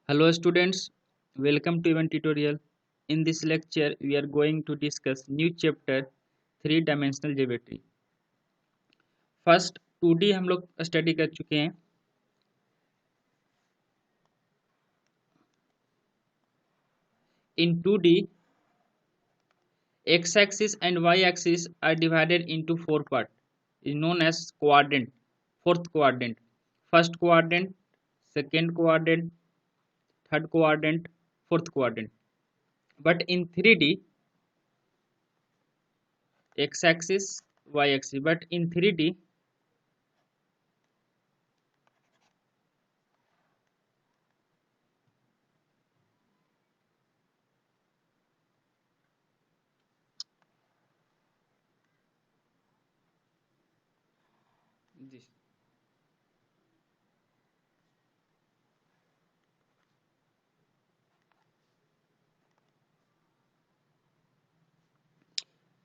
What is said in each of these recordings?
Hello students, welcome to event tutorial. In this lecture, we are going to discuss new chapter three-dimensional geometry. First 2D हम लोग study कर चुके हैं. In 2D, x-axis and y-axis are divided into four parts, is known as quadrant, fourth quadrant, first quadrant, second quadrant, third quadrant, fourth quadrant. But in 3D, x-axis, y-axis, but in 3D,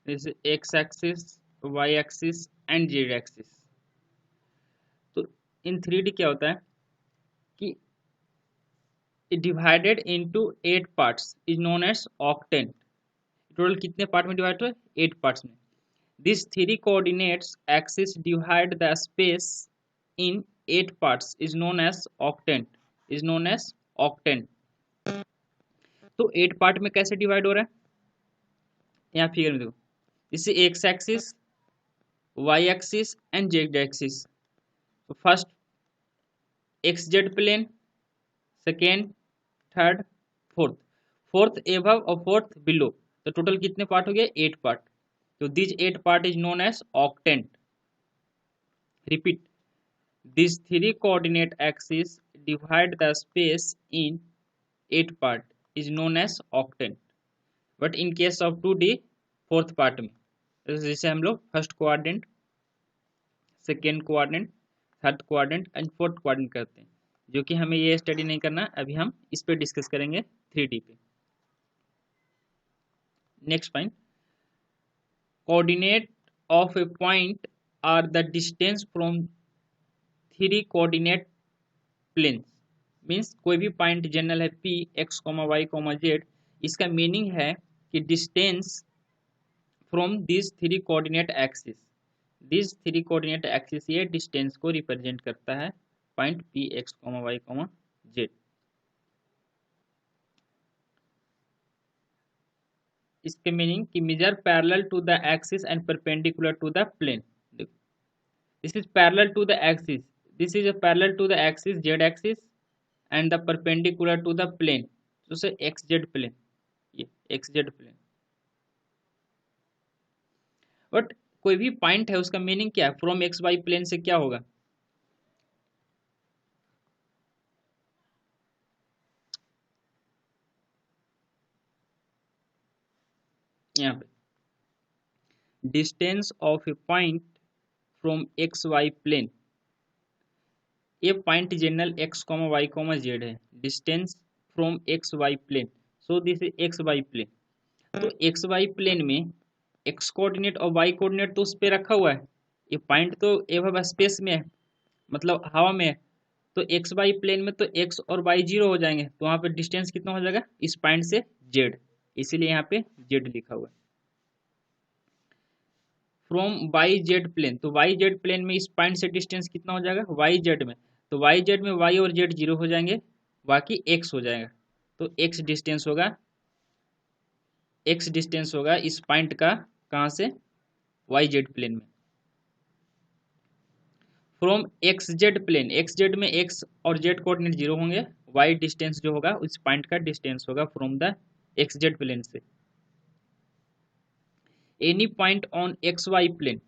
this is x-axis, y-axis and z-axis. तो इन 3D क्या होता है कि divided into 8 parts is known as octant. Total कितने part में divide हुए? 8 parts में. This 3 coordinates axis divide the space in 8 parts is known as octant, is known as octant. तो 8 पार्ट में कैसे डिवाइड हो रहा है? यहाँ फिगर में देखो, इससे X axis, Y axis and Z axis. तो first X Z plane, second, third, fourth, fourth above और फोर्थ बिलो. तो टोटल कितने पार्ट हो गए? 8 पार्ट. तो this 8 part is known as octant. Repeat, this 3 coordinate axis divide the space in 8 part is known as octant. But in case of 2D, fourth part में जैसे हम लोग first quadrant, second quadrant, third quadrant and fourth quadrant करते हैं, जो कि हमें ये स्टडी नहीं करना. अभी हम इस पे डिस्कस करेंगे 3D पे. Next point, coordinate of a point are the distance from 3 coordinate planes. Means कोई भी पॉइंट जनरल है P, x, y, z. इसका मीनिंग है कि distance from this 3 coordinate axis. This 3 coordinate axis ये डिस्टेंस को रिप्रेजेंट करता है, point P, x, y, z. इसके मीनिंग कि measure parallel to the axis and perpendicular to the plane. This is parallel to the axis, this is parallel to the axis z axis and the perpendicular to the plane. तो से xz plane, ये xz plane. But कोई भी point है उसका meaning क्या है? From X Y plane से क्या होगा? यहाँ पे distance of a point from X Y plane. ये point general x, y, z है. Distance from X Y plane, so this is X Y plane. तो एक्स वाई प्लेन में X coordinate और वाई कोऑर्डिनेट तो उस पे रखा हुआ है. ये पॉइंट तो एवं स्पेस में है, मतलब हवा में है. तो एक्स वाई प्लेन में तो एक्स और वाई जीरो हो जाएंगे, तो वहां पे डिस्टेंस कितना हो जाएगा इस पॉइंट से? जेड. इसीलिए यहाँ पे जेड लिखा हुआ है. फ्रॉम वाई जेड प्लेन, तो वाई जेड प्लेन में इस पॉइंट से डिस्टेंस कितना हो जाएगा वाई जेड में? तो वाई जेड में वाई और जेड जीरो हो जाएंगे, बाकी एक्स हो जाएगा. तो एक्स डिस्टेंस होगा इस पॉइंट का, कहाँ से? वाई जेड प्लेन में. From X Z plane, X Z में एक्स और जेड कोऑर्डिनेट जीरो होंगे, वाई डिस्टेंस जो होगा उस पॉइंट का डिस्टेंस होगा from the X Z plane से. Any point on x Y plane,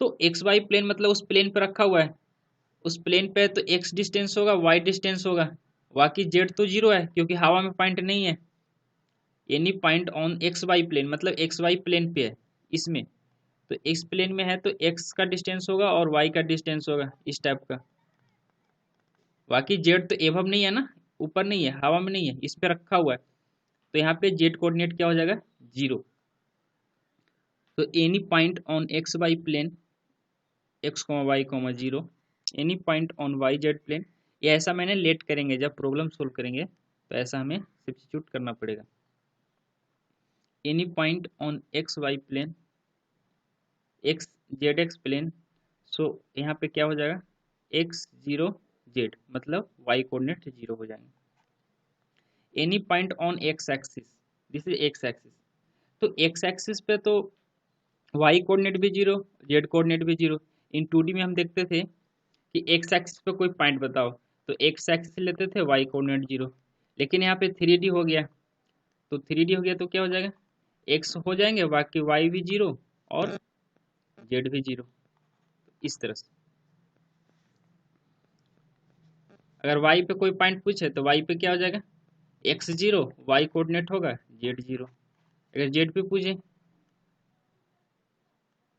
तो एक्स वाई प्लेन मतलब उस प्लेन पर रखा हुआ है, उस प्लेन पे तो एक्स डिस्टेंस होगा, वाई डिस्टेंस होगा, बाकी जेड तो जीरो है क्योंकि हवा में पॉइंट नहीं है. Any point on x Y plane मतलब एक्स वाई प्लेन पे है इसमें, तो एक्स प्लेन में है तो एक्स का डिस्टेंस होगा और वाई का डिस्टेंस होगा इस टाइप का. बाकी जेड तो एभव नहीं है ना, ऊपर नहीं है, हवा में नहीं है, इस पे रखा हुआ है, तो यहाँ पे जेड कोऑर्डिनेट क्या हो जाएगा? जीरो. तो any point on x Y plane, x, y, 0, any point on y z plane, ये ऐसा मैंने लेट करेंगे, जब प्रॉब्लम सोल्व करेंगे तो ऐसा हमें सब्स्टिट्यूट करना पड़ेगा। Any point on x Y plane, X Z x plane, so यहाँ पे क्या हो जाएगा, एक्स जीरो जेड, मतलब वाई कोऑर्डिनेट जीरो हो जाएंगे। Any point on x axis, this is X axis, तो एक्स एक्सिस पे तो वाई कोऑर्डिनेट भी जीरो, जेड कोऑर्डिनेट भी जीरो। इन 2D में हम देखते थे कि एक्स एक्सिस पे कोई पॉइंट बताओ तो एक्स एक्सिस लेते थे, वाई कोऑर्डिनेट जीरो। लेकिन यहाँ पे 3D हो गया, तो 3D हो गया तो क्या हो जाएगा, एक्स हो जाएंगे, बाकी वाई भी जीरो और जेड भी जीरो। इस तरह से अगर वाई पे कोई पॉइंट पूछे तो वाई पे क्या हो जाएगा, एक्स जीरो, वाई कोऑर्डिनेट होगा जेड जीरो। अगर जेड पे पूछे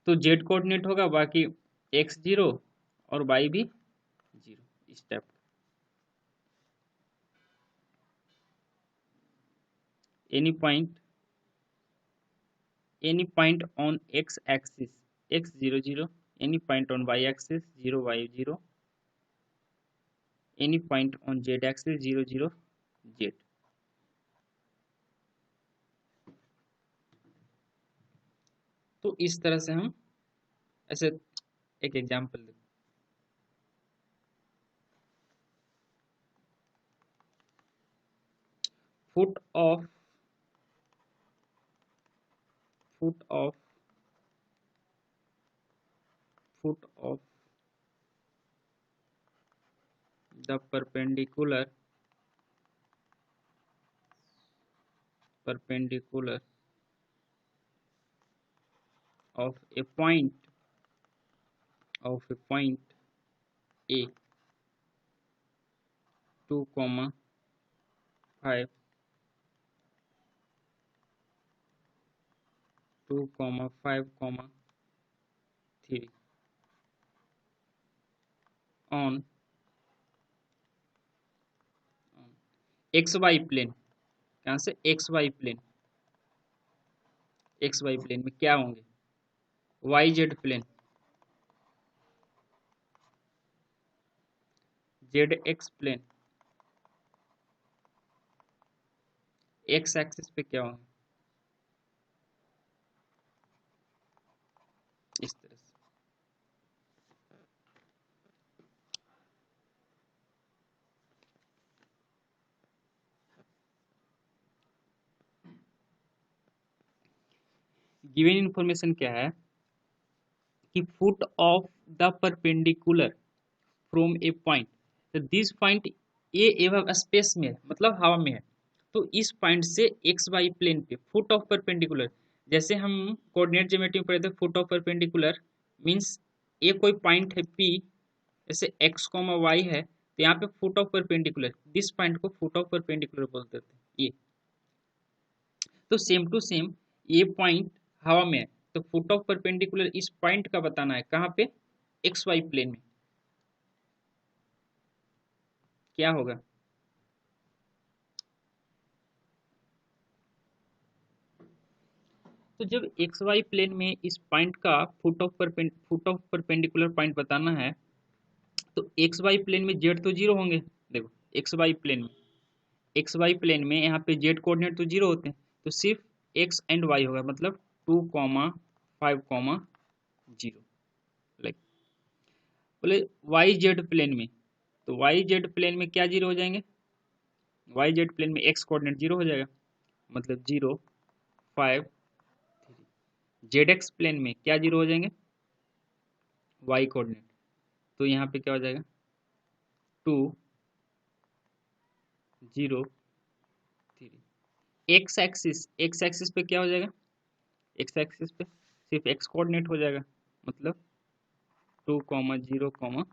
तो जेड कोऑर्डिनेट होगा, बाकी एक्स जीरो और वाई भी जीरो, इस type. Any point on x axis x zero zero, any point on y axis zero y zero, any point on z axis zero zero z. तो इस तरह से हम ऐसे एक एग्जांपल देखो, foot of foot of foot of the perpendicular of a point A 2, 5 2, 5, 3 on x Y plane, यहाँ से एक्स वाई प्लेन में क्या होंगे, y Z plane, z x plane, x axis पे क्या होंगे, इस तरह से। गिवन इंफॉर्मेशन क्या है कि foot of the perpendicular from A point, तो दिस पॉइंट ए एवं स्पेस में है, मतलब हवा में है, तो इस पॉइंट से एक्स वाई प्लेन पे फुट ऑफ परपेंडिकुलर, जैसे हम कोऑर्डिनेट ज्योमेट्री में पढ़े थे, फुट ऑफ परपेंडिकुलर मींस ए कोई पॉइंट है पी, जैसे एक्स कॉमा वाई है, तो यहाँ पे foot of perpendicular, this point को फुट ऑफ परपेंडिकुलर बोलते थे ये। तो सेम टू सेम ये पॉइंट हवा में है, तो फुट ऑफ परपेंडिकुलर इस पॉइंट का बताना है, कहाँ पे, एक्स वाई प्लेन में, क्या होगा, तो जब एक्स वाई प्लेन में इस पॉइंट का फुट ऑफ परपेंडिकुलर पॉइंट बताना है, तो एक्स वाई प्लेन में जेड तो जीरो होंगे। देखो एक्स वाई प्लेन में यहाँ पे जेड कोऑर्डिनेट तो जीरो होते हैं, तो सिर्फ एक्स एंड वाई होगा, मतलब 2, 5, 0। लाइक बोले वाई जेड प्लेन में, तो वाई जेड प्लेन में क्या जीरो हो जाएंगे, वाई जेड प्लेन में एक्स कोऑर्डिनेट जीरो हो जाएगा, मतलब 0, 5, 3। जेड एक्स प्लेन में क्या जीरो हो जाएंगे, वाई कोऑर्डिनेट, तो यहाँ पे क्या हो जाएगा, 2, 0, 3। एक्स एक्सिस पे क्या हो जाएगा, एक्स एक्सिस पे सिर्फ एक्स कोऑर्डिनेट हो जाएगा, मतलब 2, 0, 0।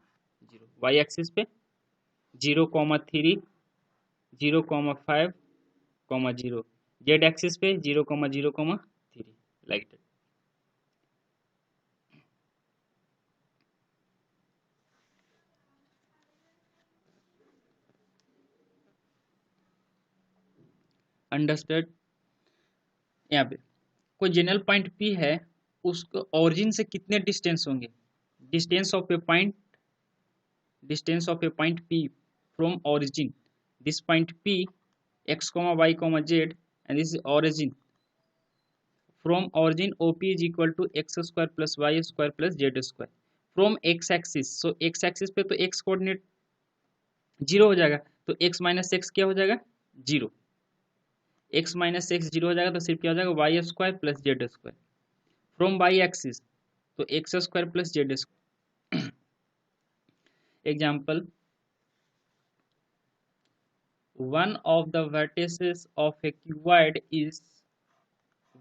वाई एक्सिस पे 0, 3, 0, 5, 0। जेड एक्सिस पे 0, 0, 3, लाइक दैट। अंडरस्टूड। यहाँ पे कोई जनरल पॉइंट पी है, उसको ओरिजिन से कितने डिस्टेंस होंगे, distance of a point P from origin. This point P, x comma y comma z, and this is origin. From origin OP is equal to x square plus y square plus z square. From x axis, so x axis पे तो x coordinate 0 हो जाएगा, तो x minus x क्या हो जाएगा 0, x minus x 0 हो जाएगा, तो सिर्फ क्या हो जाएगा Y square plus Z square. From Y axis तो X square plus Z square. Example, one of the vertices of a cuboid is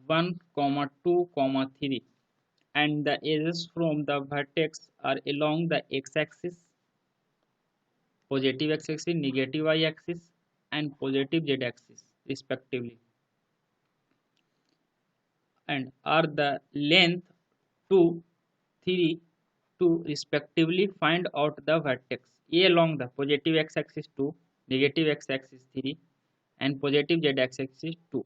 1, 2, 3, and the edges from the vertex are along the x-axis, positive x-axis, negative y-axis, and positive z-axis respectively, and are the length 2, 3, 2 respectively. Find out the vertex A along the positive x-axis 2, negative x-axis 3, and positive z-axis 2.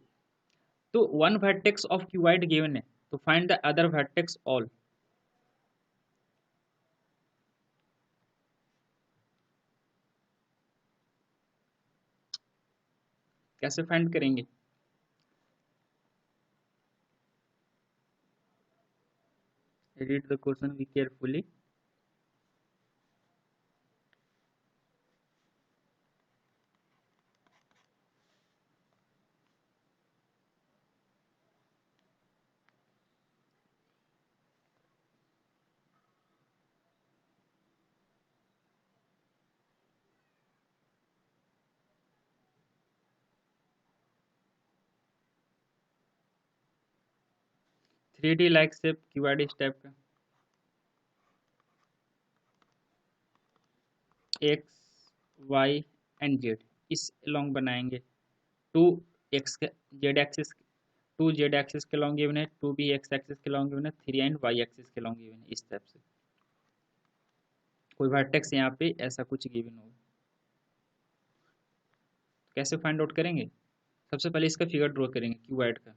तो one vertex of cuboid given है, तो find the other vertex all. कैसे find करेंगे? Read the question be carefully. Three D like shape cuboid इस type का, x y and z इस along बनाएंगे. Two x के z axis, two z axis के लॉन्ग गिवन है, two भी एक्स एक्सिस के लॉन्ग गिवन है, थ्री एंड वाई एक्सिस के लॉन्ग गिवन है. इस टाइप से कोई वर्टेक्स यहाँ पे ऐसा कुछ गिवन होगा. कैसे फाइंड आउट करेंगे? सबसे पहले इसका फिगर ड्रॉ करेंगे क्यूबॉइड का.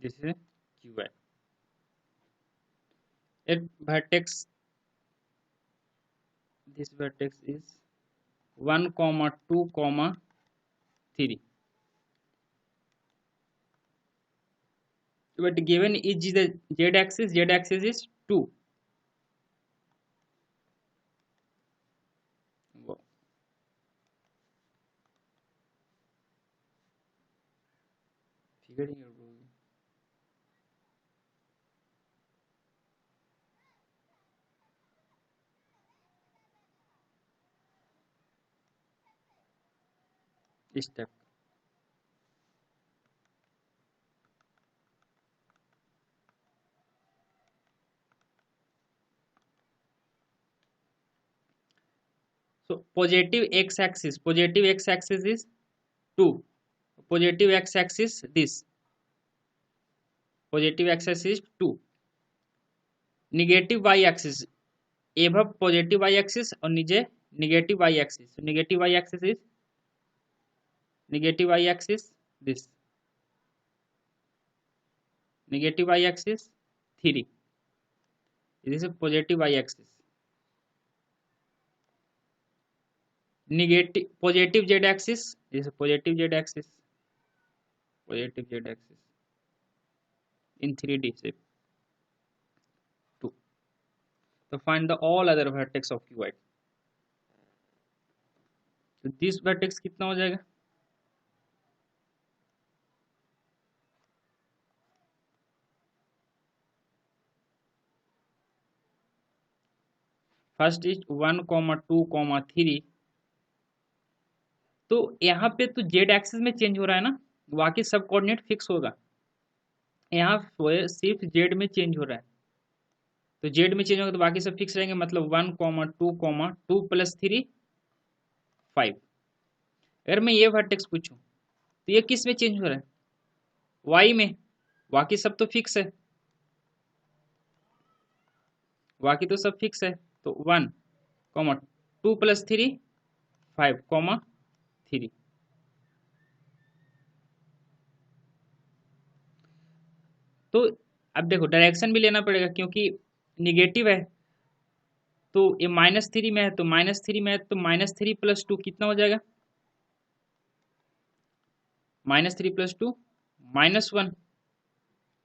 This is cuboid. एक vertex, this vertex is 1, 2, 3, but given is the z axis is 2. figuring out this step. So positive x axis is 2, positive x axis this, positive x axis is 2, negative y axis above positive y axis और नीचे negative y axis. So negative y axis is negative y axis this, negative y axis 3, this is positive y axis. Negative positive z axis, this is positive z axis, positive z axis in 3D shape 2. So find the all other vertex of cuboid. So this vertex कितना हो जाएगा? First is 1,2,3। तो यहाँ पे तो Z axis में change हो रहा है ना, बाकी सब कोऑर्डिनेट फिक्स होगा। यहाँ सिर्फ जेड में चेंज हो रहा है, तो जेड में चेंज होगा तो बाकी सब फिक्स रहेंगे, मतलब 1,2,2 प्लस 3 5। अगर मैं ये वर्टेक्स पूछूं तो ये किस में चेंज हो रहा है? वाई में। बाकी सब तो फिक्स है, बाकी तो सब फिक्स है। तो 1,2 प्लस 3 5,3। तो अब देखो डायरेक्शन भी लेना पड़ेगा क्योंकि निगेटिव है, तो ये -3 में है, तो -3 में है तो -3 प्लस 2 कितना हो जाएगा? -3 प्लस 2 -1,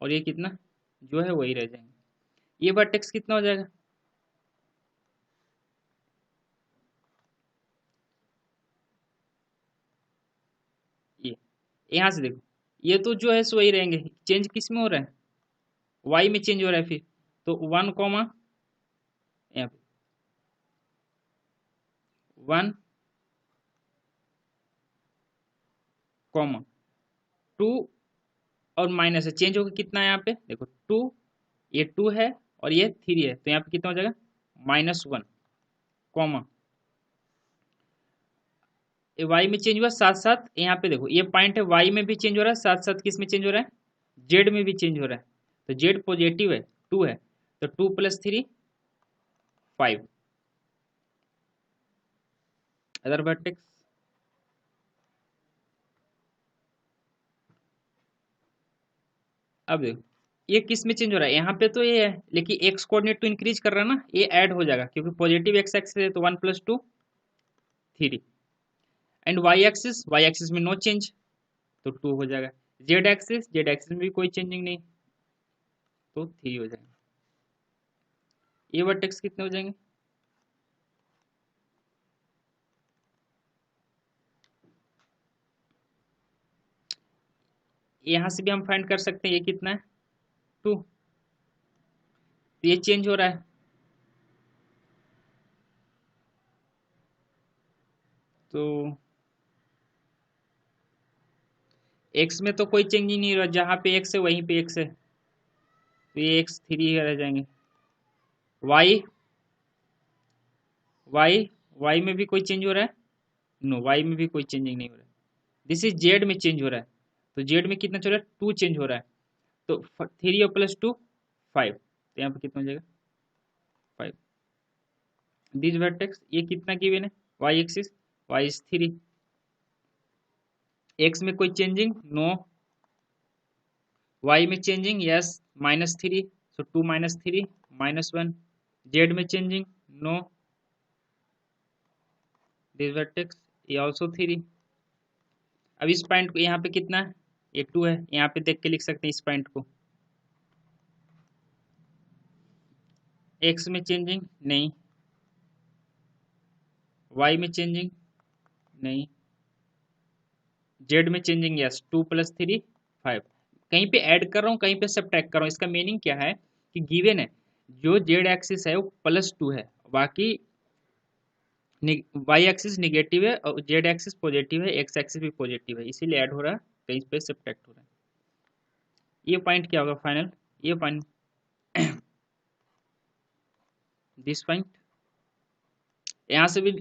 और ये कितना जो है वही रह जाएंगे। ये वर्टेक्स कितना हो जाएगा? ये यहाँ से देखो, ये तो जो है सो वही रहेंगे, चेंज किस में हो रहा है? वाई में चेंज हो रहा है फिर। तो 1 कॉमा यहाँ पे 1 कॉमा 2 और माइनस है, चेंज होकर कितना है यहाँ पे देखो 2, ये 2 है और ये 3 है, तो यहाँ पे कितना हो जाएगा? -1 कॉमा ये वाई में चेंज हुआ, साथ साथ यहाँ पे देखो ये पॉइंट है, वाई में भी चेंज हो रहा है, साथ साथ किस में चेंज हो रहा है? जेड में भी चेंज हो रहा है। तो जेड पॉजिटिव है, 2 है, तो 2 प्लस 3 5। अदर वर्टेक्स अब देखो ये किस में चेंज हो रहा है? यहाँ पे तो ये है, लेकिन एक्स कोऑर्डिनेट तो इंक्रीज कर रहा है ना, ये ऐड हो जाएगा क्योंकि पॉजिटिव एक्स एक्सिस है, तो 1 प्लस 2 3। एंड वाई एक्सिस में नो चेंज, तो 2 हो जाएगा। जेड एक्सिस में भी कोई चेंजिंग नहीं, तो 3 हो जाएगा। ये वर्टेक्स कितने हो जाएंगे? यहाँ से भी हम फाइंड कर सकते हैं, ये कितना है? 2। तो ये चेंज हो रहा है, तो एक्स में तो कोई चेंज ही नहीं हो रहा, जहाँ पे एक्स है वहीं पे एक्स है, तो ये एक्स 3 रह जाएंगे। वाई वाई वाई में भी कोई चेंज हो रहा है? नो, वाई में भी कोई चेंजिंग नहीं हो रहा है। दिस इज जेड में चेंज हो रहा है, तो जेड में कितना चल रहा है? 2 चेंज हो रहा है, तो 3 और प्लस 2 5, तो यहाँ पे कितना हो जाएगा? 5। दिस वर्टेक्स ये कितना गिवन है? Y axis, y is 3। X में कोई चेंजिंग? नो। वाई में चेंजिंग? Yes, -3, so 2 -3 -1। जेड में चेंजिंग? नो। दिस वर्टेक्स ये ऑल्सो 3। अब इस पॉइंट को यहाँ पे कितना है? ये 2 है, यहाँ पे देख के लिख सकते हैं इस पॉइंट को। एक्स में चेंजिंग? नहीं। वाई में चेंजिंग? नहीं। जेड में चेंजिंग? Yes, 2 plus 3 5। कहीं पे ऐड कर रहा हूँ, कहीं पे सब्ट्रैक्ट कर रहा हूँ, इसका मीनिंग क्या है कि गिवन है जो जेड एक्सिस है वो +2 है, बाकी वाई एक्सिस निगेटिव है और जेड एक्सिस पॉजिटिव है, एक्स एक्सिस भी पॉजिटिव है, इसीलिए ऐड हो रहा है, कहीं पे सब्ट्रैक्ट हो रहा है। ये पॉइंट क्या होगा फाइनल? ये पॉइंट दिस पॉइंट यहाँ से भी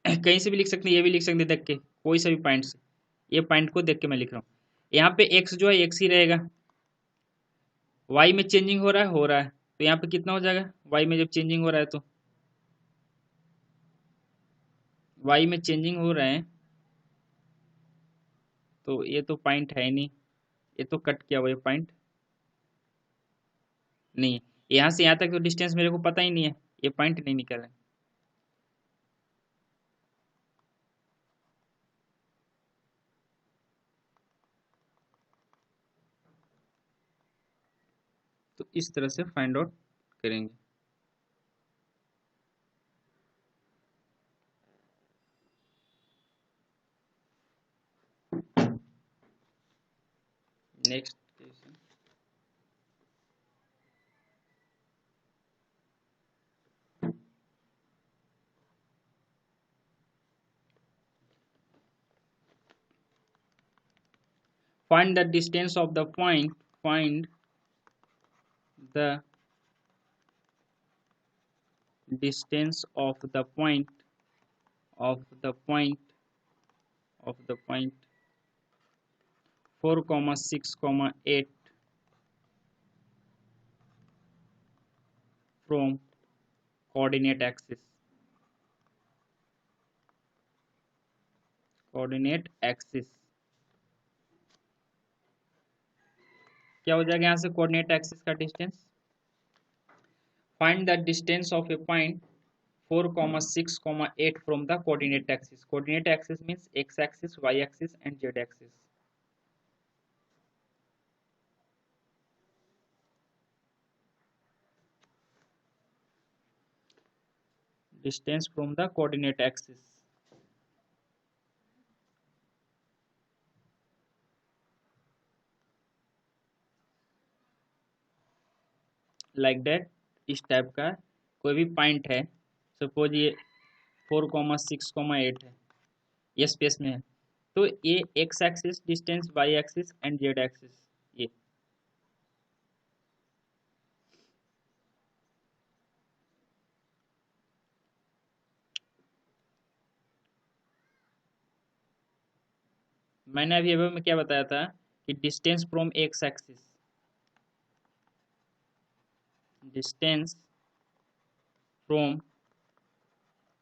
कहीं से भी लिख सकते हैं, ये भी लिख सकते हैं देख के, कोई सा भी पॉइंट से। ये पॉइंट को देख के मैं लिख रहा हूँ। यहाँ पे एक्स जो है एक्स ही रहेगा, वाई में चेंजिंग हो रहा है, तो यहाँ पे कितना हो जाएगा? वाई में जब चेंजिंग हो रहा है तो वाई में चेंजिंग हो रहा है, तो ये तो पॉइंट है ही नहीं, ये तो कट किया हुआ ये पॉइंट नहीं है। यहाँ से यहाँ तक तो डिस्टेंस मेरे को पता ही नहीं है, ये पॉइंट नहीं निकल रहा है। तो इस तरह से फाइंड आउट करेंगे। Next question, find the distance of the point. Find the distance of the point of the point of the point 4, 6, 8 from coordinate axis. Coordinate axis क्या हो जाएगा यहाँ से कोऑर्डिनेट एक्सिस का distance. Find the distance of a point 4, 6, 8 from the coordinate axis. Coordinate axis means x axis, y axis and z axis. Distance from the coordinate axis. Like that, इस type का कोई भी point है, suppose ये 4, 6, 8 है, ये space में है, तो ये x axis distance, y axis and Z axis, ये मैंने अभी में क्या बताया था कि distance from x axis, distance from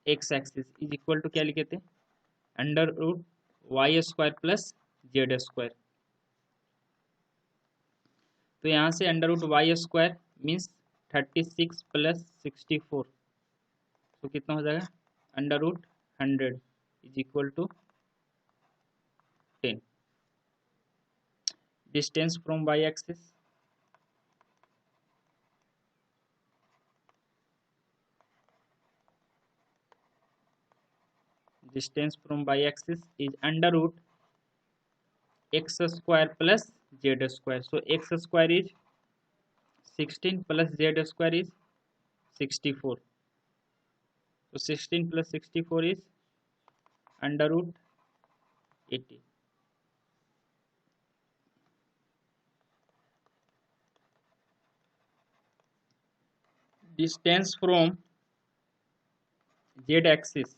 x axis is equal to क्या लिखे थे, under root y square plus Z square. तो यहाँ से under root y square means 36 plus 64, तो कितना हो जाएगा, under root 100 is equal to 10. Distance from Y axis, distance from y axis is under root x square plus z square. So x square is 16 plus z square is 64. So 16 plus 64 is under root 80. Distance from z axis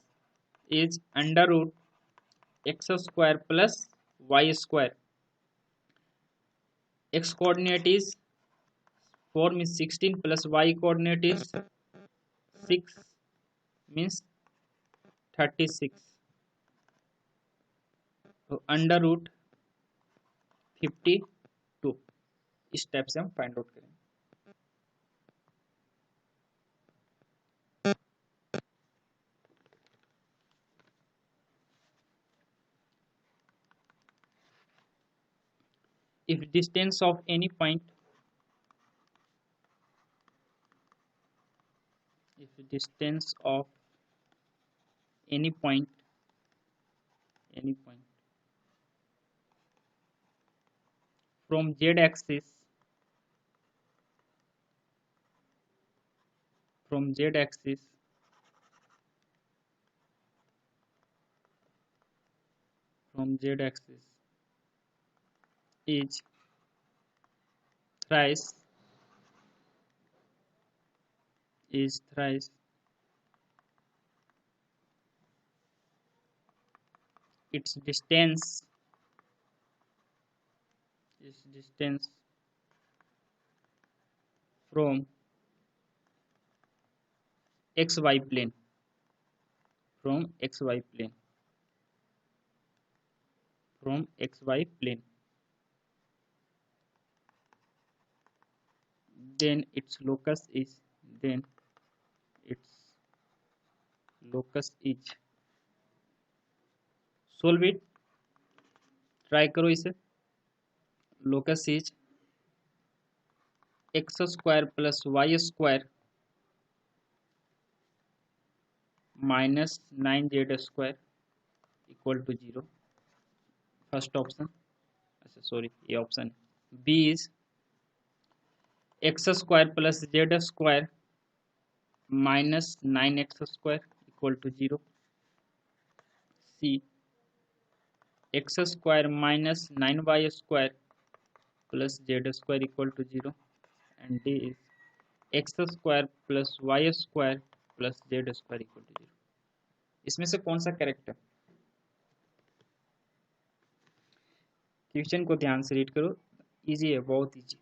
is under root x square plus y square. X coordinate is 4 means 16 plus y coordinate is 6 means 36. तो under root 52 इस type से हम find out करेंगे. If distance of any point, if distance of any point from z axis, from z axis is thrice its distance from xy plane, then its locus is solve it, try करो इसे. Locus is x square plus y square minus 9z square equal to 0. First option, अच्छा sorry ये option. B is x square plus Z square minus 9x square equal to 0. C x square minus 9y² plus z square equal to 0, and d is x square plus y square plus z square equal to 0. इसमें से कौन सा correct है? Question को ध्यान से read करो, easy है, बहुत easy.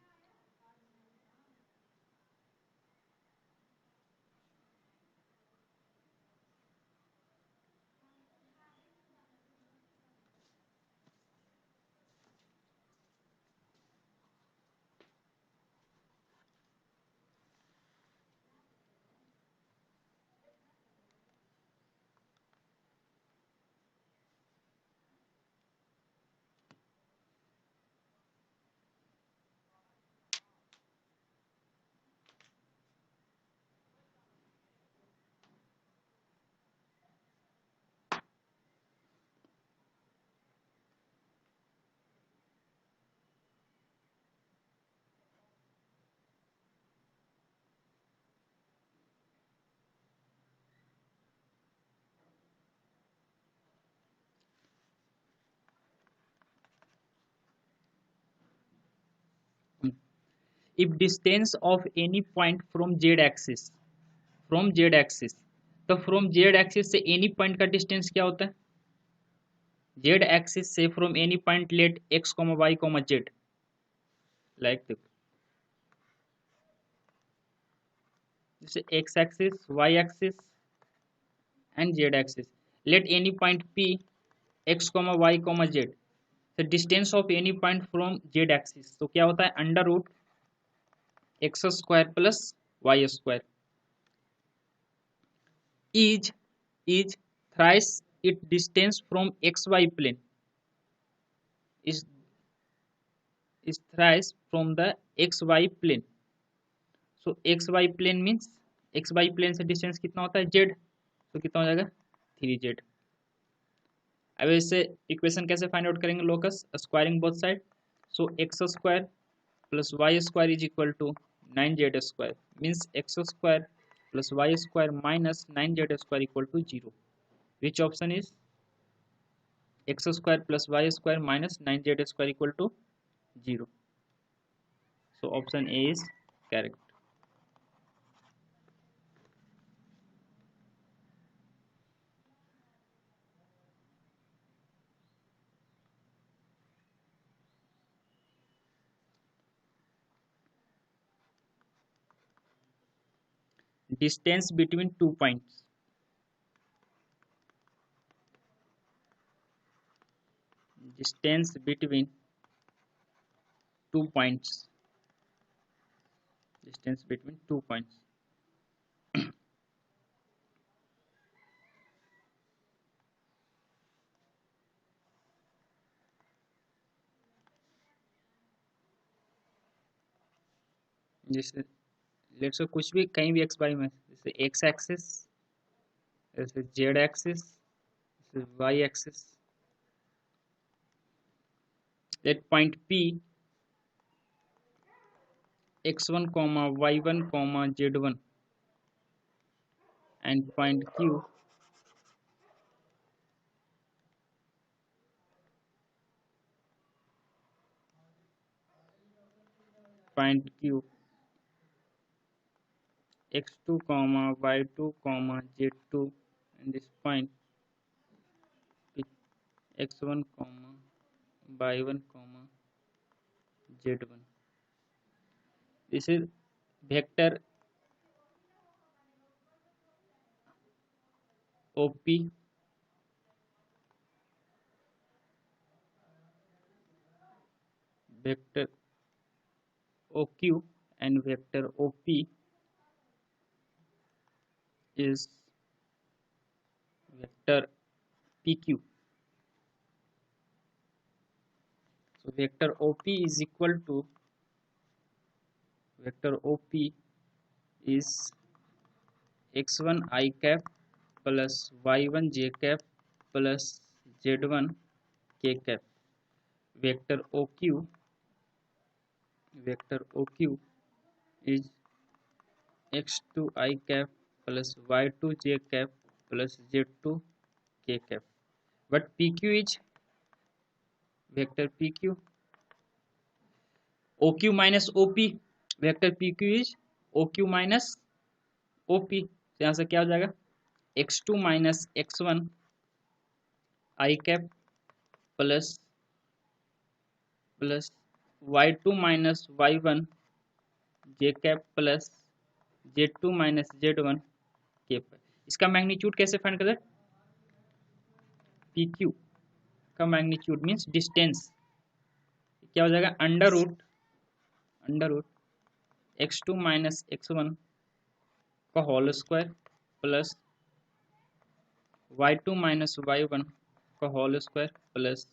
If distance of any point from z axis, तो फ्रॉम z एक्सिस से एनी पॉइंट का डिस्टेंस क्या होता है? z एक्सिस से from any point let x, y, z, like देखो, जैसे x axis, y axis and z axis. Let any point p x, y, z. The distance of any point from z axis, तो क्या होता है? Under root x square plus y square is thrice its distance from xy plane, is thrice from the xy plane. So xy plane means xy plane से distance कितना होता है? z. तो कितना हो जाएगा? 3z. अब इससे इक्वेशन कैसे फाइंड आउट करेंगे? Locus squaring both side. So x square plus y square is equal to 9z square, means x square plus y square minus 9z square equal to 0. Which option is x square plus y square minus 9z square equal to 0? So option A is correct. Distance between 2 points. Distance between 2 points. Distance between 2 points. जैसे let's say कुछ भी कहीं भी x y में, जैसे x axis, जैसे z axis, जैसे y axis. Let point P x1, y1, z1 and point q x2, y2, z2, and this point x1, y1, z1. This is vector OP, vector OQ, and vector OP is vector PQ. So vector OP is equal to vector OP is x1 I cap plus y1 j cap plus z1 k cap. Vector OQ is x2 I cap plus y2 j cap plus z2 k cap. But PQ is vector P Q, O Q minus O P, vector P Q is O Q minus O P. तो यहाँ से क्या हो जाएगा, x2 minus x1 I cap plus plus y2 minus y1 J cap plus z2 minus z1 cap. इसका magnitude कैसे find करें, P Q का मैग्नीट्यूड मीन्स डिस्टेंस, क्या हो जाएगा under root x2 minus x1 का whole square plus y2 minus y1 का whole square plus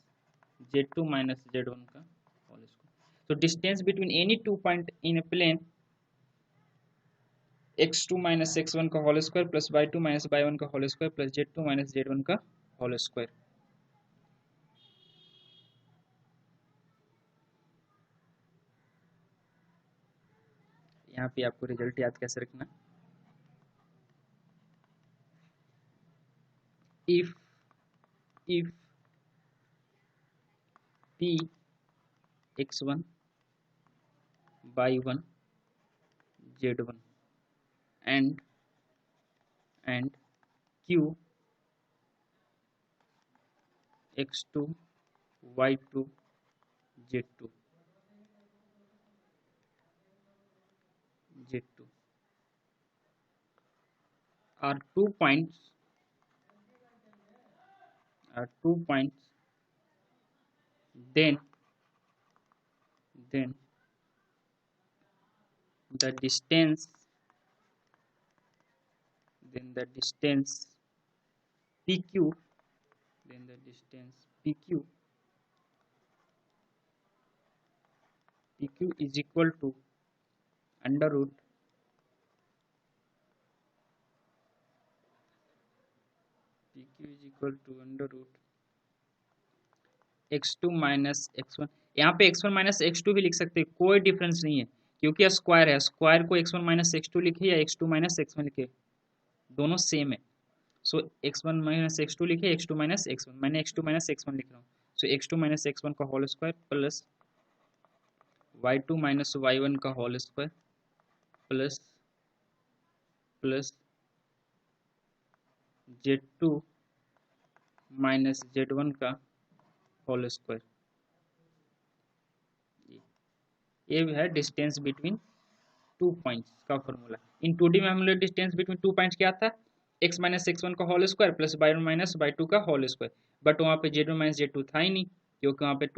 z2 minus z1 का होल स्क्वायर। तो distance between any two point in a plane x2 minus x1 का whole square plus y2 minus y1 का whole square plus z2 minus z1 का whole square. यहाँ पे आपको result याद कैसे रखना, if p x1 y1 z1 and q x2 y2 z2 are 2 points then the distance pq is equal to under root x2 minus x1। यहाँ पे x1 minus x2 भी लिख सकते हैं, कोई डिफरेंस नहीं है क्योंकि स्क्वायर है, स्क्वायर को x1 माइनस x2 लिखे या x2 माइनस x1 लिखे दोनों सेम है। सो x1 माइनस x2 लिखे, x2 माइनस x1, मैंने x2 माइनस x1 लिख रहा हूँ। सो x2 माइनस x1 का whole square plus y2 minus y1 का whole square plus z2 minus z1 का होल स्क्वायर। ये है डिस्टेंस बिटवीन 2 पॉइंट्स का फॉर्मूला। इन 2D में हम लोग डिस्टेंस बिटवीन 2 पॉइंट्स क्या था, x माइनस x1 का whole square plus y1 minus y2 का होल स्क्वायर, बट वहाँ पे z1 माइनस z2 था ही नहीं क्योंकि वहाँ पे